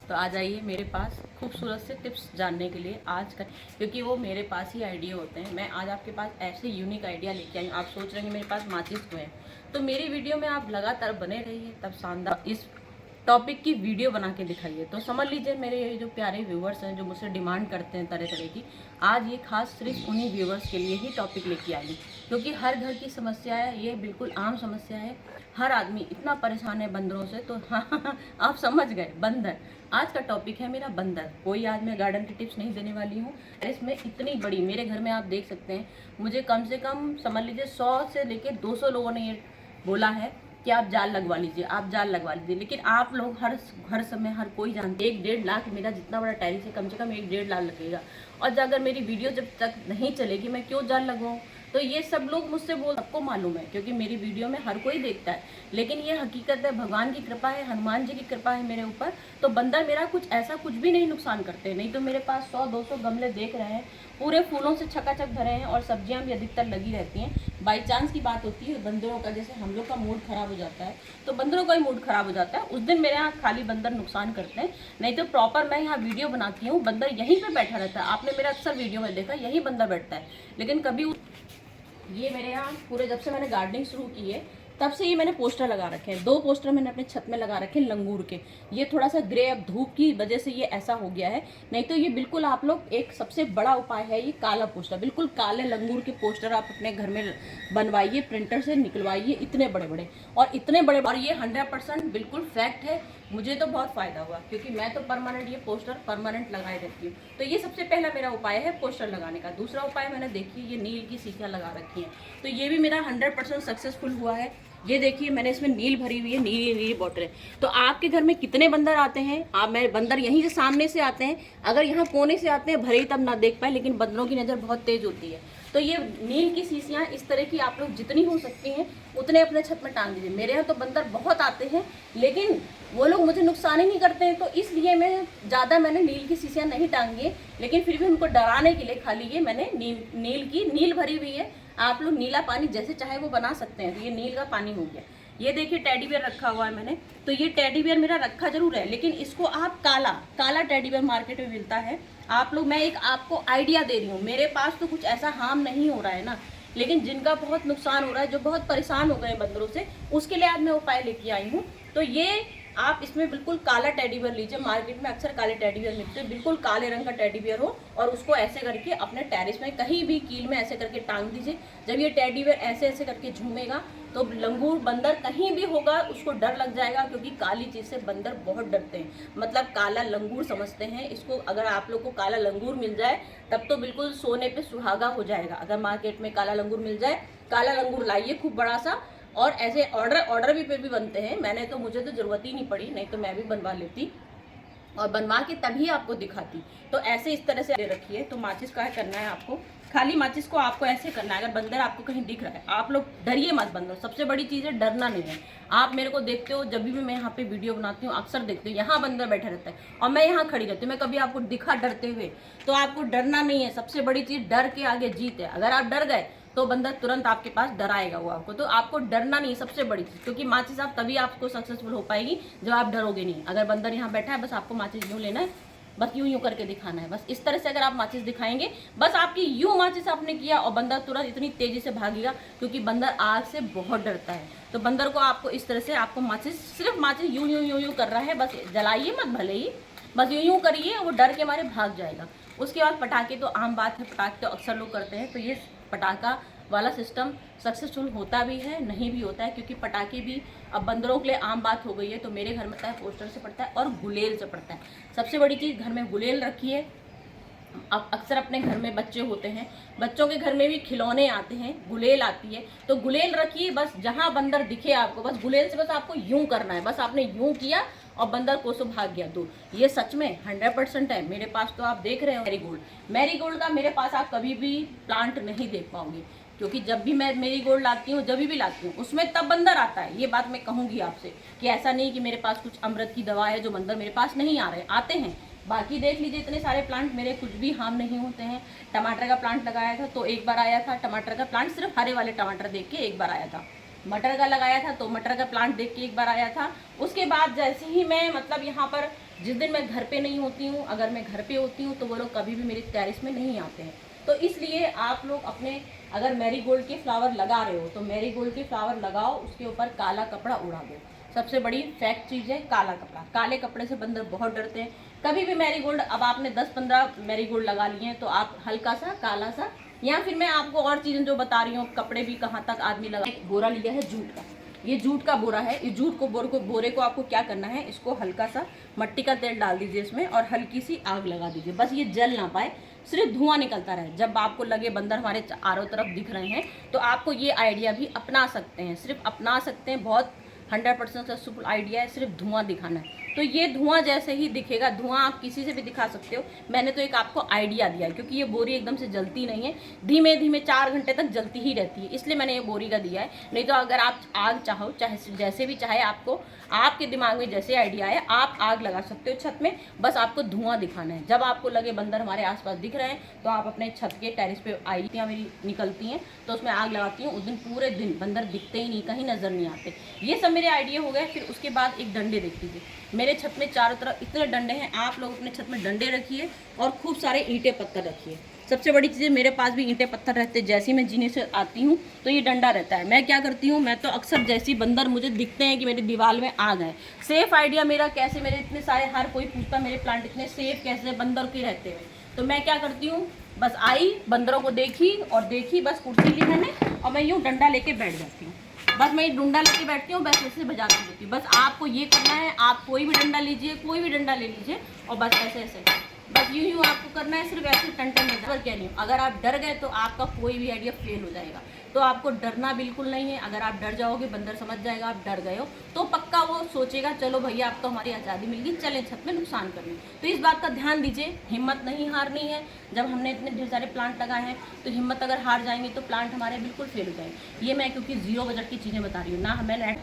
तो आ जाइए मेरे पास खूबसूरत से टिप्स जानने के लिए आज का, क्योंकि वो मेरे पास ही आइडिया होते हैं। मैं आज आपके पास ऐसे यूनिक आइडिया लेके आई हूँ। आप सोच रहे हैं मेरे पास माचिस क्यों है, तो मेरी वीडियो में आप लगातार बने रहिए, तब शानदार इस टॉपिक की वीडियो बना के दिखाइए। तो समझ लीजिए मेरे ये जो प्यारे व्यूवर्स हैं जो मुझसे डिमांड करते हैं तरह तरह की, आज ये खास सिर्फ उन्हीं व्यूवर्स के लिए ही टॉपिक लेके आई हूँ, क्योंकि हर घर की समस्या है, ये बिल्कुल आम समस्या है। हर आदमी इतना परेशान है बंदरों से, तो हाँ आप समझ गए, बंदर। आज का टॉपिक है मेरा बंदर। कोई आज मैं गार्डन की टिप्स नहीं देने वाली हूँ। इसमें इतनी बड़ी, मेरे घर में आप देख सकते हैं, मुझे कम से कम समझ लीजिए 100 से लेकर 200 लोगों ने ये बोला है कि आप जाल लगवा लीजिए, आप जाल लगवा लीजिए। लेकिन आप लोग हर समय हर कोई जानते, 1-1.5 लाख, मेरा जितना बड़ा टेरिस है कम से कम 1-1.5 लाख लगेगा। और अगर मेरी वीडियो जब तक नहीं चलेगी मैं क्यों जाल लगवाऊँ? तो ये सब लोग मुझसे बोल, सबको मालूम है, क्योंकि मेरी वीडियो में हर कोई देखता है। लेकिन ये हकीकत है, भगवान की कृपा है, हनुमान जी की कृपा है मेरे ऊपर। तो बंदर मेरा कुछ भी नहीं नुकसान करते। नहीं तो मेरे पास 100-200 गमले देख रहे हैं, पूरे फूलों से छकाछक भरे हैं, और सब्जियां भी अधिकतर लगी रहती हैं। बाई चांस की बात होती है बंदरों का, जैसे हम लोग का मूड खराब हो जाता है तो बंदरों का ही मूड खराब हो जाता है, उस दिन मेरे यहाँ खाली बंदर नुकसान करते हैं। नहीं तो प्रॉपर मैं यहाँ वीडियो बनाती हूँ, बंदर यहीं पे बैठा रहता है। आपने मेरा अक्सर वीडियो में देखा, यही बंदर बैठता है। लेकिन कभी ये मेरे यहाँ पूरे, जब से मैंने गार्डनिंग शुरू की है तब से ये मैंने पोस्टर लगा रखे हैं। 2 पोस्टर मैंने अपने छत में लगा रखे हैं लंगूर के। ये थोड़ा सा ग्रे, अब धूप की वजह से ये ऐसा हो गया है, नहीं तो ये बिल्कुल आप लोग, एक सबसे बड़ा उपाय है ये काला पोस्टर। बिल्कुल काले लंगूर के पोस्टर आप अपने घर में बनवाइए, प्रिंटर से निकलवाइए, इतने बड़े बड़े और इतने बड़े। और ये 100% बिल्कुल फैक्ट है। मुझे तो बहुत फ़ायदा हुआ, क्योंकि मैं तो परमानेंट ये पोस्टर परमानेंट लगाए रहती हूँ। तो ये सबसे पहला मेरा उपाय है पोस्टर लगाने का। दूसरा उपाय मैंने देखी, ये नील की सीखियाँ लगा रखी हैं, तो ये भी मेरा 100% सक्सेसफुल हुआ है। ये देखिए मैंने इसमें नील भरी हुई है, नीली नीली बॉटल है। तो आपके घर में कितने बंदर आते हैं? आप, मेरे बंदर यहीं से सामने से आते हैं, अगर यहाँ कोने से आते हैं भरे ही तब ना देख पाए, लेकिन बंदरों की नज़र बहुत तेज होती है। तो ये नील की शीशियाँ इस तरह की आप लोग जितनी हो सकती हैं उतने अपने छत में टांग दीजिए। मेरे यहाँ तो बंदर बहुत आते हैं, लेकिन वो लोग मुझे नुकसान ही नहीं करते हैं, तो इसलिए मैंने नील की शीशियाँ नहीं टांगी है। लेकिन फिर भी उनको डराने के लिए खाली ये मैंने नील भरी हुई है। आप लोग नीला पानी जैसे चाहे वो बना सकते हैं। तो ये नील का पानी हो गया। ये देखिए टेडी बियर रखा हुआ है मैंने, तो ये टेडी बियर मेरा रखा जरूर है, लेकिन इसको आप काला टेडी बियर मार्केट में मिलता है। आप लोग, मैं एक आपको आइडिया दे रही हूँ, मेरे पास तो कुछ ऐसा हार्म नहीं हो रहा है ना, लेकिन जिनका बहुत नुकसान हो रहा है, जो बहुत परेशान हो गए हैं बंदरों से, उसके लिए आज मैं उपाय लेके आई हूँ। तो ये आप इसमें बिल्कुल काला टेडी बियर लीजिए। मार्केट में अक्सर काले टेडी बियर मिलते हैं, बिल्कुल काले रंग का टेडी बियर हो, और उसको ऐसे करके अपने टेरिस में कहीं भी कील में ऐसे करके टांग दीजिए। जब ये टेडी बियर ऐसे ऐसे करके झूमेगा तो लंगूर बंदर कहीं भी होगा उसको डर लग जाएगा, क्योंकि काली चीज़ से बंदर बहुत डरते हैं, मतलब काला लंगूर समझते हैं इसको। अगर आप लोग को काला लंगूर मिल जाए तब तो बिल्कुल सोने पे सुहागा हो जाएगा। अगर मार्केट में काला लंगूर मिल जाए, काला लंगूर लाइए खूब बड़ा सा। और ऐसे ऑर्डर भी पे भी बनते हैं, मुझे तो ज़रूरत ही नहीं पड़ी, नहीं तो मैं भी बनवा लेती और बनवा के तभी आपको दिखाती। तो ऐसे इस तरह से दे रखिए। तो माचिस का करना है आपको, खाली माचिस को आपको ऐसे करना है। अगर बंदर आपको कहीं दिख रहा है, आप लोग डरिए मत बंदर, सबसे बड़ी चीज़ है डरना नहीं है। आप मेरे को देखते हो, जब भी मैं यहाँ पे वीडियो बनाती हूँ अक्सर देखते हो यहाँ बंदर बैठा रहता है और मैं यहाँ खड़ी रहती हूँ। मैं कभी आपको दिखा डरते हुए? तो आपको डरना नहीं है। सबसे बड़ी चीज़, डर के आगे जीत है। अगर आप डर गए तो बंदर तुरंत आपके पास डराएगा वो आपको। तो आपको डरना नहीं, सबसे बड़ी चीज़, क्योंकि माचिस आप तभी आपको सक्सेसफुल हो पाएगी जब आप डरोगे नहीं। अगर बंदर यहाँ बैठा है, बस आपको माचिस यूँ लेना है, बस यूं करके दिखाना है। बस इस तरह से अगर आप माचिस दिखाएंगे, बस आपकी यूं माचिस आपने किया और बंदर तुरंत इतनी तेजी से भागेगा, क्योंकि बंदर आग से बहुत डरता है। तो बंदर को आपको इस तरह से, आपको माचिस, सिर्फ माचिस यूं यूं यूं यूं कर रहा है, बस जलाइए मत भले ही, बस यूं यूं करिए, वो डर के मारे भाग जाएगा। उसके बाद पटाखे तो आम बात है, पटाखे तो अक्सर लोग करते हैं। तो ये पटाखा वाला सिस्टम सक्सेसफुल होता भी है, नहीं भी होता है, क्योंकि पटाखे भी अब बंदरों के लिए आम बात हो गई है। तो मेरे घर में चाहे पोस्टर से पड़ता है और गुलेल से पड़ता है। सबसे बड़ी चीज़, घर में गुलेल रखिए। अब अक्सर अपने घर में बच्चे होते हैं, बच्चों के घर में भी खिलौने आते हैं, गुलेल आती है, तो गुलेल रखिए। बस जहाँ बंदर दिखे आपको, बस गुलेल से बस आपको यूं करना है। बस आपने यूं किया और बंदर कोसों भाग गया दूर। ये सच में 100% है। मेरे पास तो आप देख रहे हो मैरीगोल्ड का मेरे पास आप कभी भी प्लांट नहीं देख पाओगे, क्योंकि जब भी मैं मेरीगोल्ड लाती हूँ, जब भी लाती हूँ, उसमें तब बंदर आता है। ये बात मैं कहूँगी आपसे कि ऐसा नहीं कि मेरे पास कुछ अमृत की दवा है जो बंदर मेरे पास नहीं आ रहे, आते हैं। बाकी देख लीजिए, इतने सारे प्लांट मेरे कुछ भी हार्म नहीं होते हैं। टमाटर का प्लांट लगाया था तो एक बार आया था, टमाटर का प्लांट सिर्फ हरे वाले टमाटर देख के एक बार आया था। मटर का लगाया था तो मटर का प्लांट देख के एक बार आया था। उसके बाद जैसे ही मैं, मतलब यहाँ पर जिस दिन मैं घर पे नहीं होती हूँ, अगर मैं घर पे होती हूँ तो वो लोग कभी भी मेरी टेरेस में नहीं आते हैं। तो इसलिए आप लोग अपने अगर मैरीगोल्ड के फ्लावर लगा रहे हो तो मैरीगोल्ड के फ्लावर लगाओ, उसके ऊपर काला कपड़ा उड़ा दो। सबसे बड़ी फैक्ट चीज़ है काला कपड़ा। काले कपड़े से बंदर बहुत डरते हैं। कभी भी मैरीगोल्ड, अब आपने 10-15 मैरीगोल्ड लगा लिए हैं तो आप हल्का सा काला सा, या फिर मैं आपको और चीज़ें जो बता रही हूँ, कपड़े भी कहाँ तक आदमी लगा। एक बोरा लिया है जूट का, ये जूट का बोरा है। इस जूट को बोरे को आपको क्या करना है, इसको हल्का सा मट्टी का तेल डाल दीजिए इसमें और हल्की सी आग लगा दीजिए। बस ये जल ना पाए, सिर्फ धुआं निकलता रहे। जब आपको लगे बंदर हमारे चारों तरफ दिख रहे हैं तो आपको ये आइडिया भी अपना सकते हैं, सिर्फ अपना सकते हैं। बहुत 100% सक्सेसफुल आइडिया है, सिर्फ धुआं दिखाना है। तो ये धुआं जैसे ही दिखेगा, धुआं आप किसी से भी दिखा सकते हो। मैंने तो एक आपको आइडिया दिया है, क्योंकि ये बोरी एकदम से जलती नहीं है, धीमे धीमे 4 घंटे तक जलती ही रहती है, इसलिए मैंने ये बोरी का दिया है। नहीं तो अगर आप आग चाहो, चाहे जैसे भी चाहे, आपको आपके दिमाग में जैसे आइडिया है आप आग लगा सकते हो छत में। बस आपको धुआं दिखाना है। जब आपको लगे बंदर हमारे आसपास दिख रहे हैं तो आप अपने छत के टेरिस पे आइडिया मेरी निकलती हैं तो उसमें आग लगाती हूँ। उस दिन पूरे दिन बंदर दिखते ही नहीं, कहीं नजर नहीं आते। ये सब मेरे आइडिया हो गए। फिर उसके बाद एक डंडे देख लीजिए, मेरे छत में चारों तरफ इतने डंडे हैं। आप लोग अपने छत में डंडे रखिए और खूब सारे ईंटें पत्थर रखिए। सबसे बड़ी चीज़ है, मेरे पास भी ईंटें पत्थर रहते हैं। जैसे ही मैं जीने से आती हूँ तो ये डंडा रहता है। मैं क्या करती हूँ, मैं तो अक्सर जैसे ही बंदर मुझे दिखते हैं कि मेरी दीवार में आ गए, सेफ आइडिया मेरा कैसे, मेरे इतने सारे, हर कोई पूछता मेरे प्लांट इतने सेफ कैसे बंदर के रहते हुए, तो मैं क्या करती हूँ, बस आई, बंदरों को देखी और देखी, बस कुर्सी ली मैंने और मैं यूँ डंडा लेके बैठ जाती हूँ। बस मैं डंडा लेके बैठती हूँ, बस ऐसे बजाती रहती हूँ। बस आपको ये करना है, आप कोई भी डंडा लीजिए, कोई भी डंडा ले लीजिए और बस ऐसे ऐसे, बस यूँ आपको करना है, सिर्फ ऐसे टन टन बजा। क्या नहीं, अगर आप डर गए तो आपका कोई भी आइडिया फेल हो जाएगा। तो आपको डरना बिल्कुल नहीं है। अगर आप डर जाओगे, बंदर समझ जाएगा आप डर गए हो, तो पक्का वो सोचेगा चलो भैया अब तो हमारी आज़ादी मिल गई, चलें छत में नुकसान करने। तो इस बात का ध्यान दीजिए, हिम्मत नहीं हारनी है। जब हमने इतने ढेर सारे प्लांट लगाए हैं तो हिम्मत अगर हार जाएंगे तो प्लांट हमारे बिल्कुल फेल हो जाएंगे। ये मैं क्योंकि 0 बजट की चीज़ें बता रही हूँ ना। मैं नेट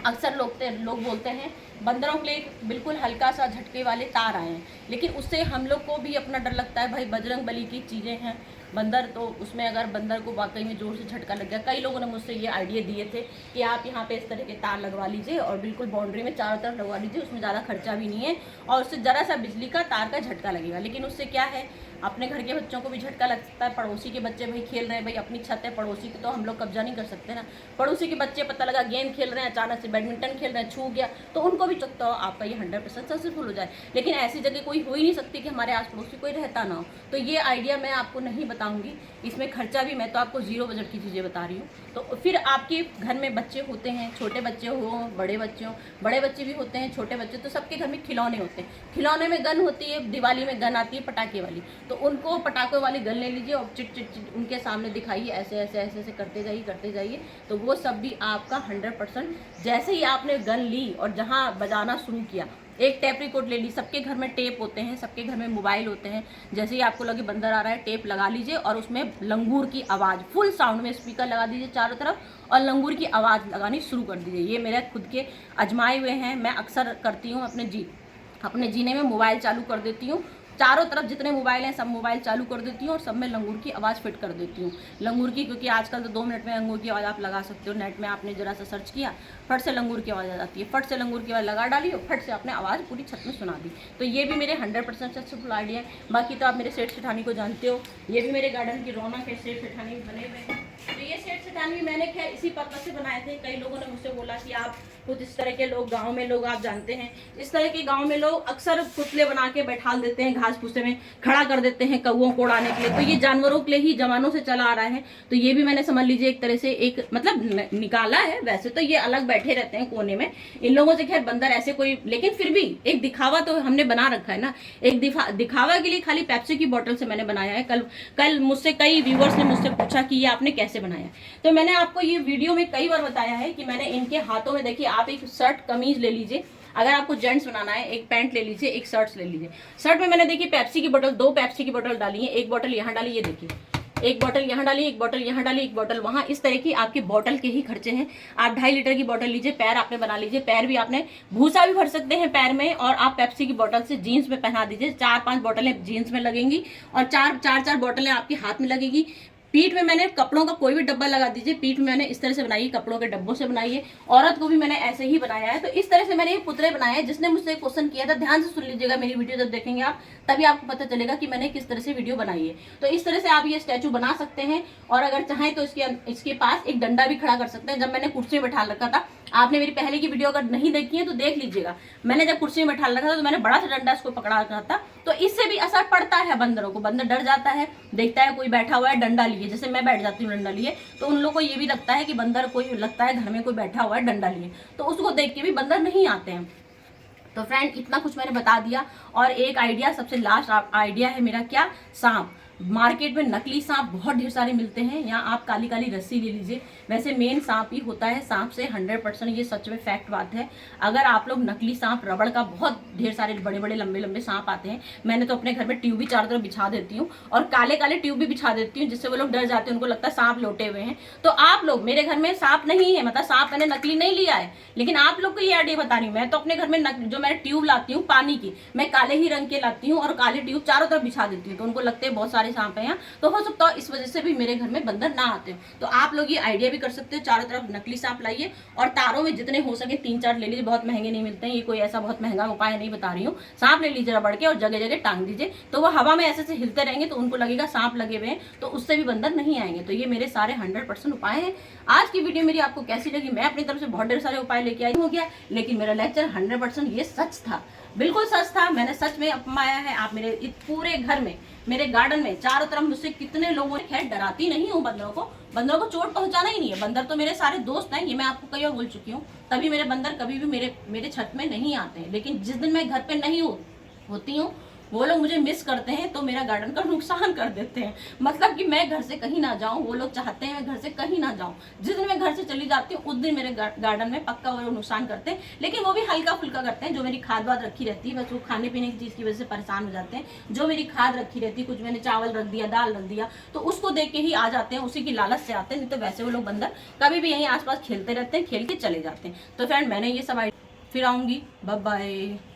अक्सर लोग बोलते हैं बंदरों के लिए बिल्कुल हल्का सा झटके वाले तार आए हैं, लेकिन उससे हम लोग को भी अपना डर लगता है। भाई बजरंग बली की चीज़ें हैं बंदर, तो उसमें अगर बंदर को वाकई में जोर से झटका लग गया, कई लोगों ने मुझसे ये आइडिया दिए थे कि आप यहाँ पे इस तरह के तार लगवा लीजिए और बिल्कुल बाउंड्री में चारों तरफ लगवा लीजिए, उसमें ज़्यादा खर्चा भी नहीं है और उससे ज़रा सा बिजली का तार का झटका लगेगा। लेकिन उससे क्या है, अपने घर के बच्चों को भी झटका लग सकता है। पड़ोसी के बच्चे भाई खेल रहे हैं, भाई अपनी छत है, पड़ोसी की तो हम लोग कब्जा नहीं कर सकते ना। पड़ोसी के बच्चे पता लगा गेम खेल रहे हैं, अचानक से बैडमिंटन खेल रहे हैं, छू गया, तो उनको भी सकता हो आपका ये 100% सक्सेसफुल हो जाए। लेकिन ऐसी जगह कोई हो ही नहीं सकती कि हमारे आस पड़ोसी कोई रहता ना हो। तो ये आइडिया मैं आपको नहीं बताऊंगी, इसमें खर्चा भी, मैं तो आपको 0 बजट की चीज़ें बता रही हूँ। तो फिर आपके घर में बच्चे होते हैं, छोटे बच्चे हों, बड़े बच्चे हों, बड़े बच्चे भी होते हैं, छोटे बच्चे, तो सबके घर में खिलौने होते हैं। खिलौने में गन होती है, दिवाली में गन आती है पटाखे वाली, तो उनको पटाखे वाली गन ले लीजिए और चिट चिट चिट उनके सामने दिखाइए, ऐसे ऐसे ऐसे ऐसे करते जाइए, तो वो सब भी आपका 100%। जैसे ही आपने गन ली और जहाँ बजाना शुरू किया, एक टेप रिकॉर्ड ले ली, सबके घर में टेप होते हैं, सबके घर में मोबाइल होते हैं, जैसे ही आपको लगे बंदर आ रहा है टेप लगा लीजिए और उसमें लंगूर की आवाज़ फुल साउंड में स्पीकर लगा दीजिए चारों तरफ और लंगूर की आवाज़ लगानी शुरू कर दीजिए। ये मेरे खुद के आजमाए हुए हैं, मैं अक्सर करती हूँ। अपने जीने में मोबाइल चालू कर देती हूँ, चारों तरफ जितने मोबाइल हैं सब मोबाइल चालू कर देती हूँ और सब में लंगूर की आवाज़ फिट कर देती हूँ। लंगूर की, क्योंकि आजकल तो 2 मिनट में लंगूर की आवाज़ आप लगा सकते हो। नेट में आपने जरा सा सर्च किया, फट से लंगूर की आवाज़ आ जाती है, फट से लंगूर की आवाज़ लगा डाली और फट से आपने आवाज़ पूरी छत में सुना दी। तो ये भी मेरे 100% सक्सेसफुल आइडिया है। बाकी तो आप मेरे सेठ सेठानी को जानते हो, ये भी मेरे गार्डन की रौनक है, सेठ सेठानी बने हुए हैं। तो ये सेठ सेठानी भी मैंने खैर इसी पर्पज से बनाए थे। कई लोगों ने मुझसे बोला कि आप कुछ इस तरह के लोग, गाँव में लोग, आप जानते हैं इस तरह के गाँव में लोग अक्सर पुतले बना के बैठा देते हैं, घास भूसे में खड़ा कर देते हैं कौओं को उड़ाने के लिए। तो ये जानवरों के लिए ही जमानों से चला आ रहा है। तो ये भी मैंने समझ लीजिए एक तरह से एक मतलब निकाला है। वैसे तो ये अलग बैठे रहते हैं कोने में, इन लोगों से खैर बंदर ऐसे कोई, लेकिन फिर भी एक दिखावा तो हमने बना रखा है ना। एक दिखावा के लिए खाली पेप्सी की बोतल से मैंने बनाया है। कल मुझसे कई व्यूवर्स ने मुझसे पूछा कि ये आपने कैसे बनाया। तो मैंने आपको ये वीडियो में कई बार बताया है कि मैंने इनके हाथों में, देखिए आप एक शर्ट कमीज ले लीजिए, अगर आपको जेंट्स बनाना है एक पैंट ले लीजिए, एक शर्ट्स ले लीजिए। शर्ट में मैंने देखिए पेप्सी की बोतल, 2 पेप्सी की बोतल डाली है, एक बोतल यहाँ डाली, ये देखिए एक बोतल यहाँ डाली, एक बोतल यहाँ डाली, एक बोतल वहाँ। इस तरह की आपकी बोतल के ही खर्चे हैं। आप 2.5 लीटर की बोतल लीजिए, पैर आपने बना लीजिए, पैर भी आपने भूसा भी भर सकते हैं पैर में, और आप पेप्सी की बोतल से जीन्स में पहना दीजिए। 4-5 बोतलें जीन्स में लगेंगी और 4 बोतलें आपके हाथ में लगेगी। पीठ में मैंने कपड़ों का कोई भी डब्बा लगा दीजिए, पीठ में मैंने इस तरह से बनाई है, कपड़ों के डब्बों से बनाई है। औरत को भी मैंने ऐसे ही बनाया है। तो इस तरह से मैंने ये पुतले बनाए हैं। जिसने मुझसे क्वेश्चन किया था, ध्यान से सुन लीजिएगा, मेरी वीडियो जब देखेंगे आप तभी आपको पता चलेगा कि मैंने किस तरह से वीडियो बनाई है। तो इस तरह से आप ये स्टैचू बना सकते हैं, और अगर चाहें तो इसके पास एक डंडा भी खड़ा कर सकते हैं। जब मैंने कुर्सी में बैठा रखा था, आपने मेरी पहले की वीडियो अगर नहीं देखी है तो देख लीजिएगा, मैंने जब कुर्सी में बैठा रखा था तो मैंने बड़ा सा डंडा इसको पकड़ा रखा था। तो इससे भी असर पड़ता है बंदरों को, बंदर डर जाता है, देखता है कोई बैठा हुआ है डंडा लिए, जैसे मैं बैठ जाती हूँ डंडा लिए, तो उन लोगों को ये भी लगता है कि बंदर कोई लगता है घर में कोई बैठा हुआ है डंडा लिए, तो उसको देख के भी बंदर नहीं आते हैं। तो फ्रेंड इतना कुछ मैंने बता दिया। और एक आइडिया, सबसे लास्ट आइडिया है मेरा, क्या, सांप। मार्केट में नकली सांप बहुत ढेर सारे मिलते हैं। यहाँ आप काली काली रस्सी ले लीजिए, वैसे मेन सांप ही होता है। सांप से 100% ये सच में फैक्ट बात है। अगर आप लोग नकली सांप, रबड़ का बहुत ढेर सारे बड़े बड़े लंबे लंबे सांप आते हैं, मैंने तो अपने घर में ट्यूब भी चारों तरफ बिछा देती हूँ, और काले काले ट्यूब भी बिछा देती हूँ, जिससे वो लोग डर जाते हैं, उनको लगता है सांप लौटे हुए हैं। तो आप लोग, मेरे घर में सांप नहीं है, मतलब सांप मैंने नकली नहीं लिया है, लेकिन आप लोग को ये आइडिया बता रही हूँ। मैं तो अपने घर में जो मैं ट्यूब लाती हूँ पानी की, मैं काले ही रंग के लाती हूँ, और काले ट्यूब चारों तरफ बिछा देती हूँ, तो उनको लगते हैं बहुत सारे सांप हैं यहाँ। तो हो सकता है इस वजह से भी मेरे घर में बंदर ना आते हो। तो आप लोग ये आइडिया भी कर सकते हो, चारों तरफ नकली सांप लाइए, और तारों में जितने हो सके 3-4 ले लीजिए, बहुत महंगे नहीं मिलते हैं, ये कोई ऐसा बहुत महंगा उपाय नहीं बता रही हूँ। सांप ले लीजिए रबड़ के, और जगह जगह टांग दीजिए, तो वो हवा में ऐसे हिलते रहेंगे, तो उनको लगेगा सांप लगे हुए हैं, तो उससे भी बंदर नहीं आएंगे। तो ये मेरे सारे 100% उपाय हैं। आज की वीडियो मेरी आपको कैसी लगी? मैं अपनी तरफ से बहुत ढेर सारे उपाय लेके आई हो गया, लेकिन मेरा लेक्चर 100% ये सच था, बिल्कुल सच था। मैंने सच में अपनाया है। आप मेरे पूरे घर में, मेरे गार्डन में चारों तरफ मुझसे कितने लोगों ने, खैर डराती नहीं हूँ बंदरों को चोट पहुंचाना ही नहीं है। बंदर तो मेरे सारे दोस्त हैं, ये मैं आपको कई बार बोल चुकी हूँ। तभी मेरे बंदर कभी भी मेरे छत में नहीं आते हैं। लेकिन जिस दिन मैं घर पे नहीं होती हूँ, वो लोग मुझे मिस करते हैं, तो मेरा गार्डन का नुकसान कर देते हैं। मतलब कि मैं घर से कहीं ना जाऊं, वो लोग चाहते हैं मैं घर से कहीं ना जाऊं। जिस दिन मैं घर से चली जाती हूँ, उस दिन मेरे गार्डन में पक्का वो लोग नुकसान करते हैं, लेकिन वो भी हल्का फुल्का करते हैं। जो मेरी खाद वाद रखी रहती है, बस वो खाने पीने की चीज़ की वजह से परेशान हो जाते हैं। जो मेरी खाद रखी रहती है, कुछ मैंने चावल रख दिया, दाल रख दिया, तो उसको देख के ही आ जाते हैं, उसी की लालच से आते हैं। नहीं तो वैसे वो लोग बंदर कभी भी यहीं आसपास खेलते रहते हैं, खेल के चले जाते हैं। तो फ्रेंड मैंने ये सब फिर आऊँगी, बाय बाय।